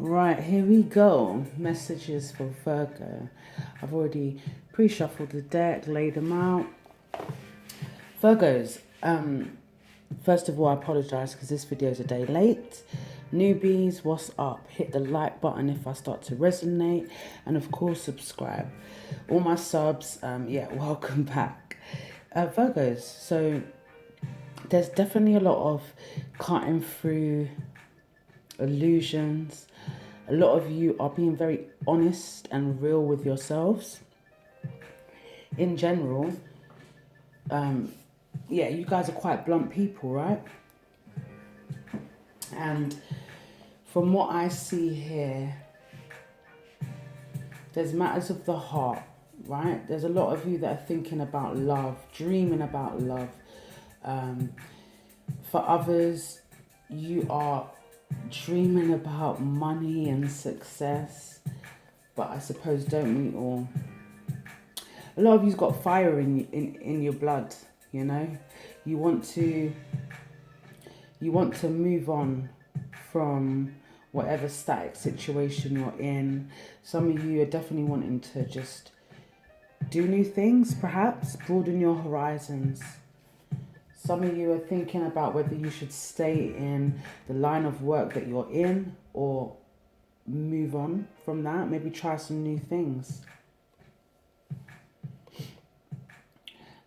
Right, here we go. Messages for Virgo. I've already pre-shuffled the deck, laid them out. Virgos, first of all, I apologise because this video is a day late. Newbies, what's up? Hit the like button if I start to resonate. And of course, subscribe. All my subs, welcome back. Virgos, so there's definitely a lot of cutting through illusions. A lot of you are being very honest and real with yourselves. In general, you guys are quite blunt people, right? And from what I see here, there's matters of the heart, right? There's a lot of you that are thinking about love, dreaming about love. For others, you are dreaming about money and success, but I suppose don't we all? A lot of you's got fire in your blood, you know. You want to move on from whatever static situation you're in. Some of you are definitely wanting to just do new things, perhaps broaden your horizons. Some of you are thinking about whether you should stay in the line of work that you're in or move on from that, maybe try some new things.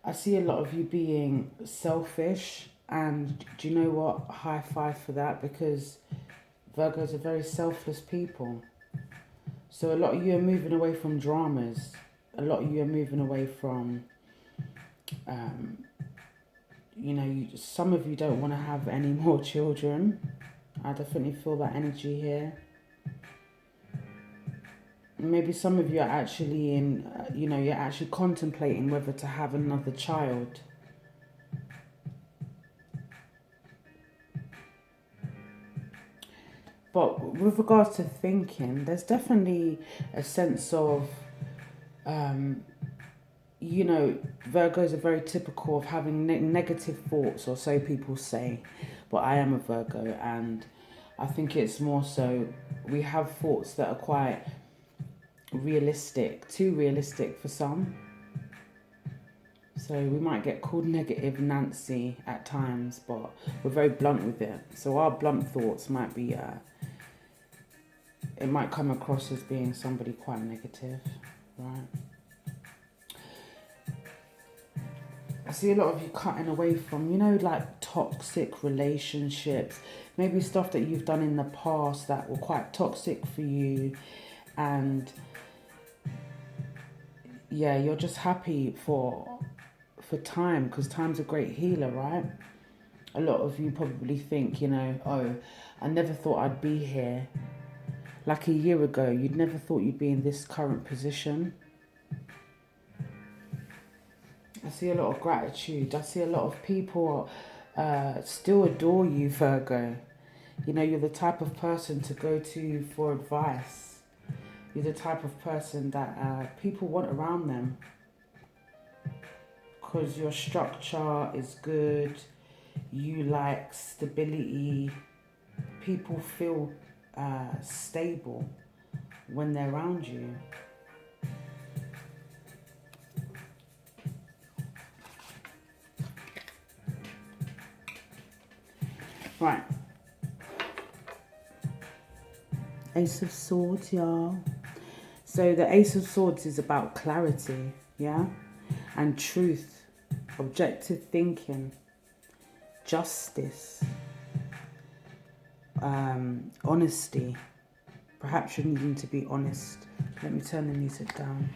I see a lot of you being selfish, and do you know what? High five for that, because Virgos are very selfless people. So a lot of you are moving away from dramas. A lot of you are moving away from, some of you don't want to have any more children. I definitely feel that energy here. Maybe some of you are actually you're actually contemplating whether to have another child. But with regards to thinking, there's definitely a sense of, Virgos are very typical of having negative thoughts, or so people say. But I am a Virgo, and I think it's more so we have thoughts that are quite realistic, too realistic for some. So we might get called negative Nancy at times, but we're very blunt with it. So our blunt thoughts might be, it might come across as being somebody quite negative, right? I see a lot of you cutting away from, like toxic relationships, maybe stuff that you've done in the past that were quite toxic for you, and you're just happy for time, because time's a great healer, right? A lot of you probably think, I never thought I'd be here. Like a year ago, you'd never thought you'd be in this current position. I see a lot of gratitude. I see a lot of people still adore you, Virgo. You're the type of person to go to for advice. You're the type of person that people want around them, because your structure is good. You like stability. People feel stable when they're around you. Right. Ace of Swords, y'all. So the Ace of Swords is about clarity, yeah? And truth, objective thinking, justice, honesty. Perhaps you're needing to be honest. Let me turn the music down.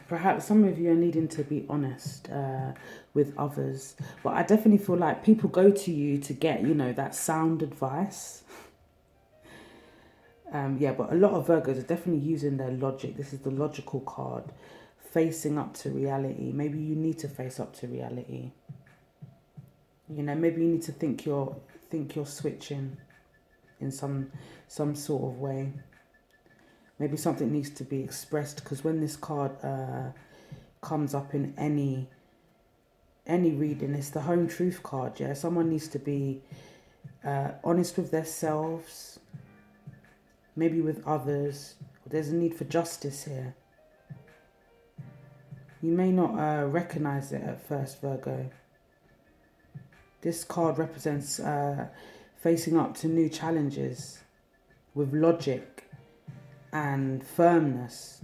Perhaps some of you are needing to be honest with others. But I definitely feel like people go to you to get, that sound advice. But a lot of Virgos are definitely using their logic. This is the logical card. Facing up to reality. Maybe you need to face up to reality. Maybe you need to think you're switching in some sort of way. Maybe something needs to be expressed, because when this card comes up in any reading, it's the home truth card, yeah? Someone needs to be honest with themselves, maybe with others. There's a need for justice here. You may not recognize it at first, Virgo. This card represents facing up to new challenges with logic and firmness.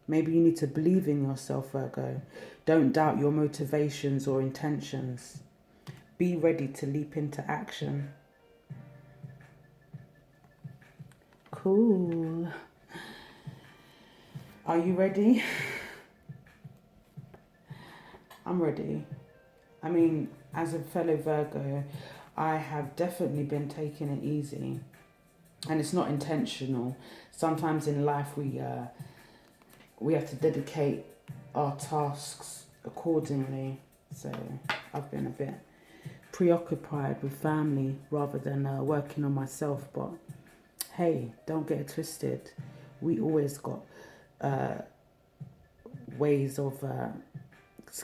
Maybe you need to believe in yourself, Virgo. Don't doubt your motivations or intentions. Be ready to leap into action. Cool. Are you ready? I'm ready. I mean, as a fellow Virgo, I have definitely been taking it easy. And it's not intentional. Sometimes in life we have to dedicate our tasks accordingly. So I've been a bit preoccupied with family rather than working on myself. But hey, don't get it twisted. We always got ways of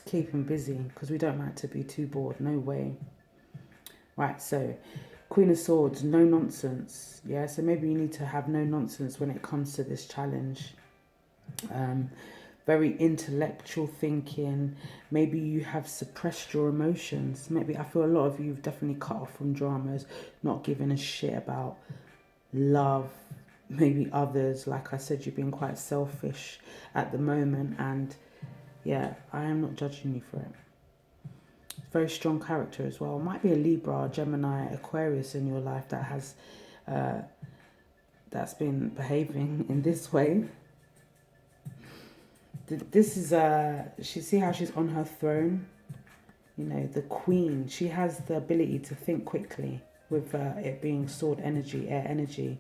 keeping busy because we don't like to be too bored. No way. Right, so Queen of Swords, no nonsense. Yeah, so maybe you need to have no nonsense when it comes to this challenge. Very intellectual thinking. Maybe you have suppressed your emotions. Maybe I feel a lot of you have definitely cut off from dramas, not giving a shit about love, maybe others. Like I said, you've been quite selfish at the moment, and yeah, I am not judging you for it. Very strong character as well. Might be a Libra, Gemini, Aquarius in your life that has that's been behaving in this way. This is see how she's on her throne, you know, the queen. She has the ability to think quickly with it being sword energy, air energy.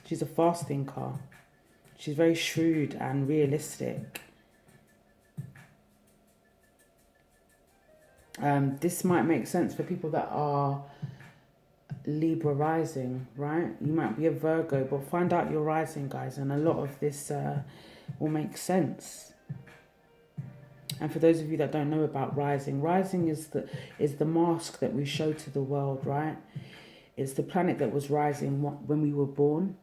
She's a fast thinker. She's very shrewd and realistic. This might make sense for people that are Libra rising, right? You might be a Virgo, but find out your rising, guys, and a lot of this will make sense. And for those of you that don't know about rising is the mask that we show to the world, right? It's the planet that was rising when we were born.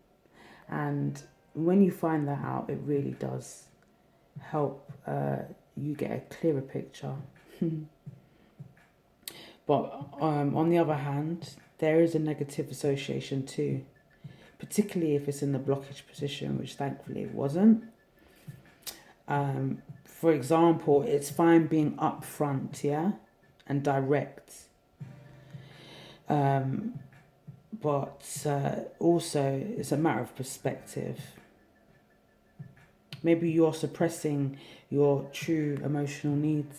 And when you find that out, it really does help you get a clearer picture. But on the other hand, there is a negative association too, particularly if it's in the blockage position, which thankfully it wasn't. For example, it's fine being upfront, yeah, and direct. But also it's a matter of perspective. Maybe you're suppressing your true emotional needs.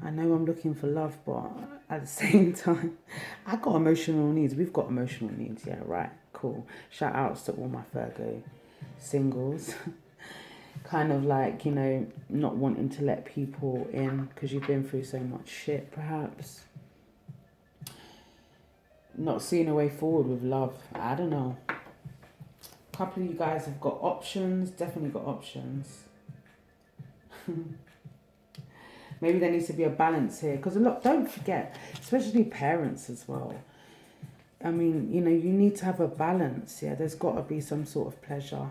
I know I'm looking for love, but at the same time, I got emotional needs. We've got emotional needs, yeah, right, cool. Shout outs to all my Virgo singles. Kind of like, you know, not wanting to let people in because you've been through so much shit, perhaps. Not seeing a way forward with love. I don't know. A couple of you guys have got options. Definitely got options. Maybe there needs to be a balance here. Because don't forget, especially parents as well. I mean, you know, you need to have a balance. Yeah, there's got to be some sort of pleasure.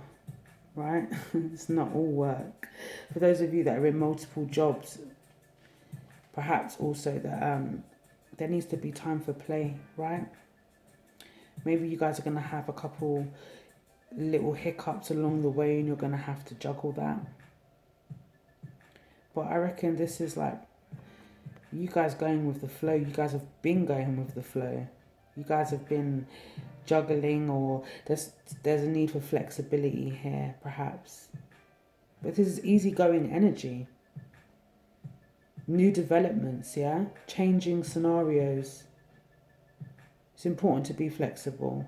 Right? It's not all work. For those of you that are in multiple jobs, perhaps also that there needs to be time for play, right? Maybe you guys are going to have a couple little hiccups along the way and you're going to have to juggle that. But I reckon this is like you guys going with the flow. You guys have been going with the flow. You guys have been juggling, or there's a need for flexibility here, perhaps. But this is easygoing energy. New developments, yeah? Changing scenarios. It's important to be flexible.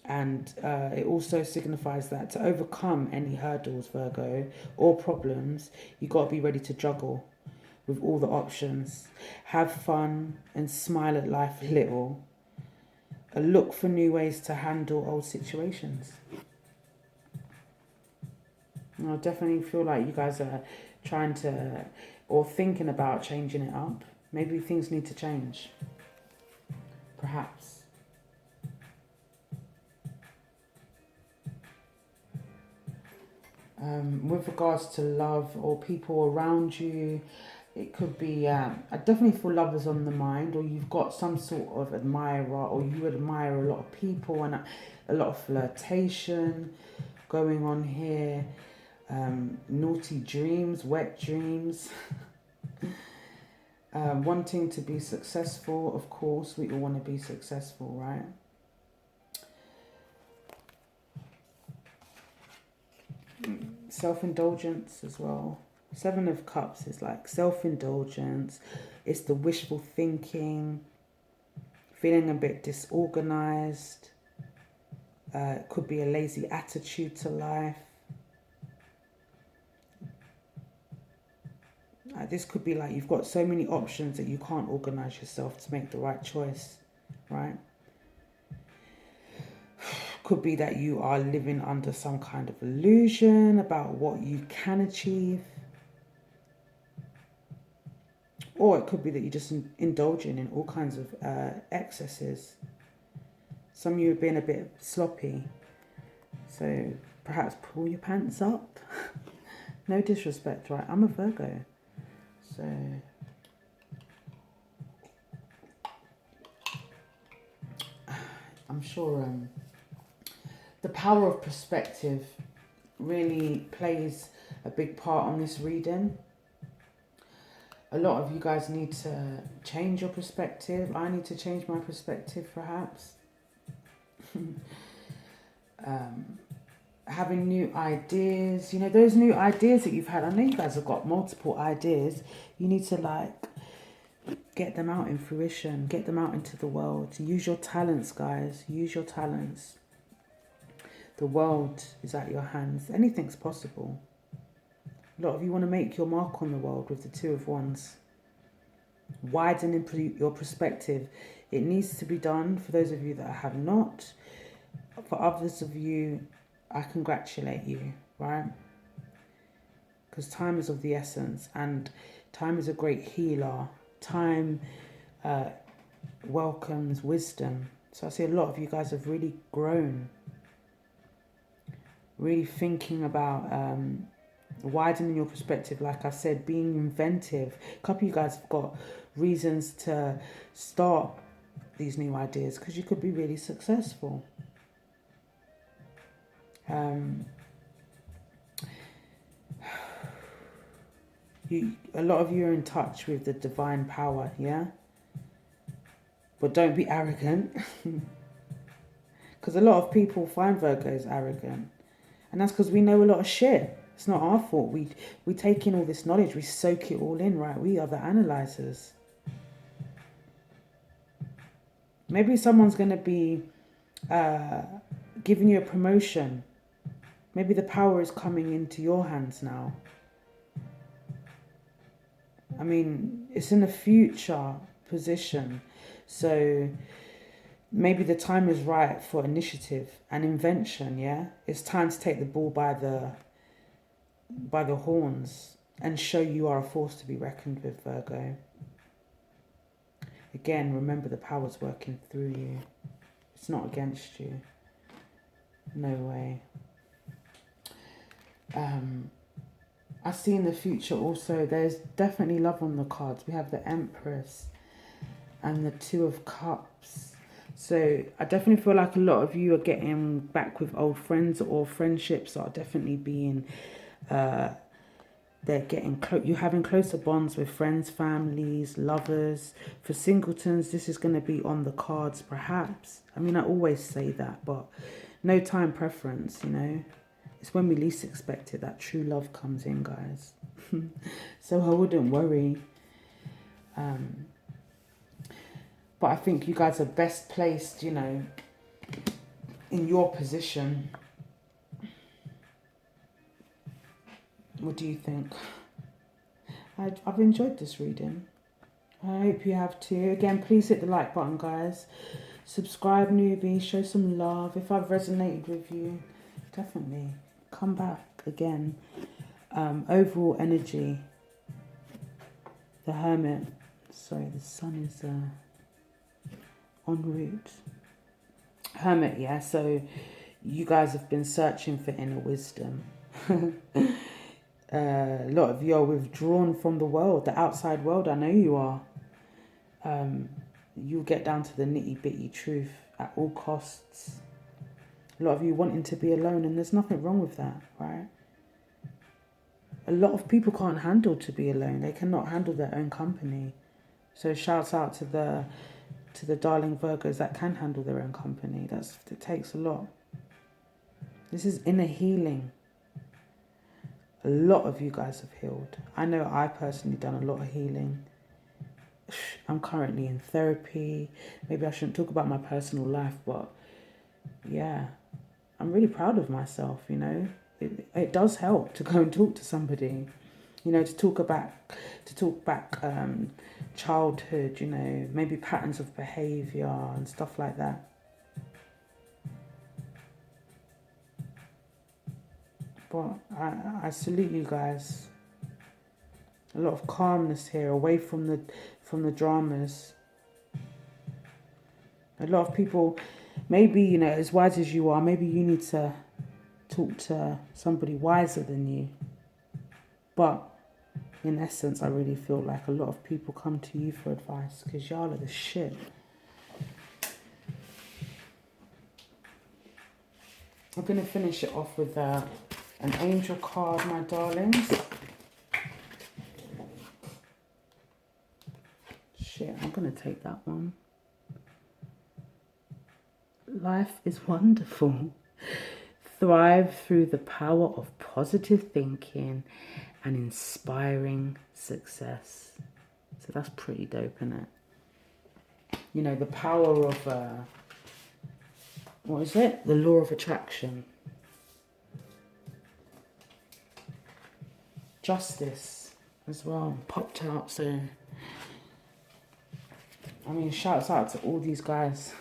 And it also signifies that to overcome any hurdles, Virgo, or problems, you've got to be ready to juggle with all the options. Have fun and smile at life a little. Look for new ways to handle old situations. I definitely feel like you guys are trying to, or thinking about changing it up. Maybe things need to change. Perhaps. With regards to love or people around you, it could be, I definitely feel love is on the mind, or you've got some sort of admirer, or you admire a lot of people, and a lot of flirtation going on here. Naughty dreams, wet dreams. Wanting to be successful, of course, we all want to be successful, right? Self-indulgence as well. 7 of Cups is like self-indulgence. It's the wishful thinking, feeling a bit disorganized. It could be a lazy attitude to life. This could be like you've got so many options that you can't organize yourself to make the right choice, right? Could be that you are living under some kind of illusion about what you can achieve. Or it could be that you're just indulging in all kinds of excesses. Some of you are being a bit sloppy. So perhaps pull your pants up. No disrespect, right? I'm a Virgo. So I'm sure the power of perspective really plays a big part on this reading. A lot of you guys need to change your perspective. I need to change my perspective, perhaps. Having new ideas. You know, those new ideas that you've had. I know you guys have got multiple ideas. You need to, like, get them out in fruition. Get them out into the world. Use your talents, guys. Use your talents. The world is at your hands. Anything's possible. A lot of you want to make your mark on the world with the 2 of Wands. Widen your perspective. It needs to be done for those of you that have not. For others of you, I congratulate you, right? Because time is of the essence, and time is a great healer. Time welcomes wisdom. So I see a lot of you guys have really grown. Really thinking about widening your perspective, like I said, being inventive. A couple of you guys have got reasons to start these new ideas because you could be really successful. A lot of you are in touch with the divine power, yeah? But don't be arrogant. Because a lot of people find Virgos arrogant. And that's because we know a lot of shit. It's not our fault. We take in all this knowledge. We soak it all in, right? We are the analyzers. Maybe someone's going to be giving you a promotion. Maybe the power is coming into your hands now. I mean, it's in a future position. So maybe the time is right for initiative and invention, yeah? It's time to take the bull by the horns and show you are a force to be reckoned with, Virgo. Again, remember the power's working through you. It's not against you. No way. I see in the future also there's definitely love on the cards. We have the Empress and the 2 of Cups. So I definitely feel like a lot of you are getting back with old friends, or friendships are definitely being, they're getting close. You're having closer bonds with friends, families, lovers. For singletons, this is going to be on the cards, perhaps. I mean, I always say that, but no time preference, you know. It's when we least expect it that true love comes in, guys. So I wouldn't worry. But I think you guys are best placed, you know, in your position. What do you think? I've enjoyed this reading. I hope you have too. Again, please hit the like button, guys. Subscribe, newbie. Show some love. If I've resonated with you, definitely come back again. Overall energy. The Hermit. Sorry, the sun is en route. Hermit, yeah, so you guys have been searching for inner wisdom. A lot of you are withdrawn from the world, the outside world. I know you are. You'll get down to the nitty-bitty truth at all costs. A lot of you wanting to be alone, and there's nothing wrong with that, right? A lot of people can't handle to be alone. They cannot handle their own company. So shouts out to the darling Virgos that can handle their own company. It takes a lot. This is inner healing. A lot of you guys have healed. I know I personally done a lot of healing. I'm currently in therapy. Maybe I shouldn't talk about my personal life, but yeah, I'm really proud of myself, you know. It does help to go and talk to somebody, you know, to talk back childhood, you know, maybe patterns of behavior and stuff like that. But I salute you guys. A lot of calmness here, away from the dramas. A lot of people, maybe, you know, as wise as you are, maybe you need to talk to somebody wiser than you. But in essence, I really feel like a lot of people come to you for advice because y'all are the shit. I'm going to finish it off with an angel card, my darlings. Shit, I'm going to take that one. Life is wonderful. Thrive through the power of positive thinking and inspiring success. So that's pretty dope, isn't it? You know, the power of, what is it? The law of attraction. Justice as well popped out. So, I mean, shouts out to all these guys,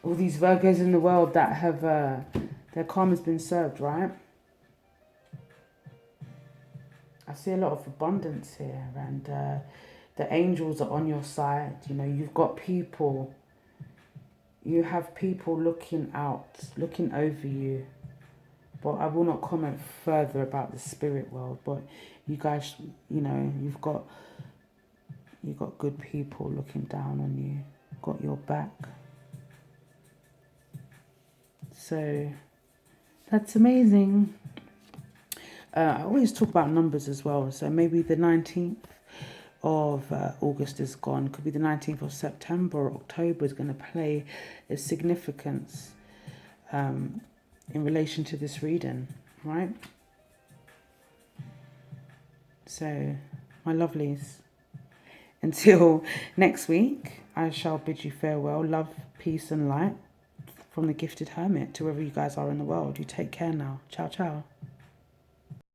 all these Virgos in the world that have, their karma's been served, right? I see a lot of abundance here, and the angels are on your side. You know, you've got people, you have people looking out, looking over you. But I will not comment further about the spirit world, but you guys, you know, you've got good people looking down on you, got your back. So that's amazing. I always talk about numbers as well. So maybe the 19th of August is gone. Could be the 19th of September or October is going to play a significance in relation to this reading, right? So, my lovelies, until next week, I shall bid you farewell. Love, peace and light from the Gifted Hermit to wherever you guys are in the world. You take care now. Ciao, ciao.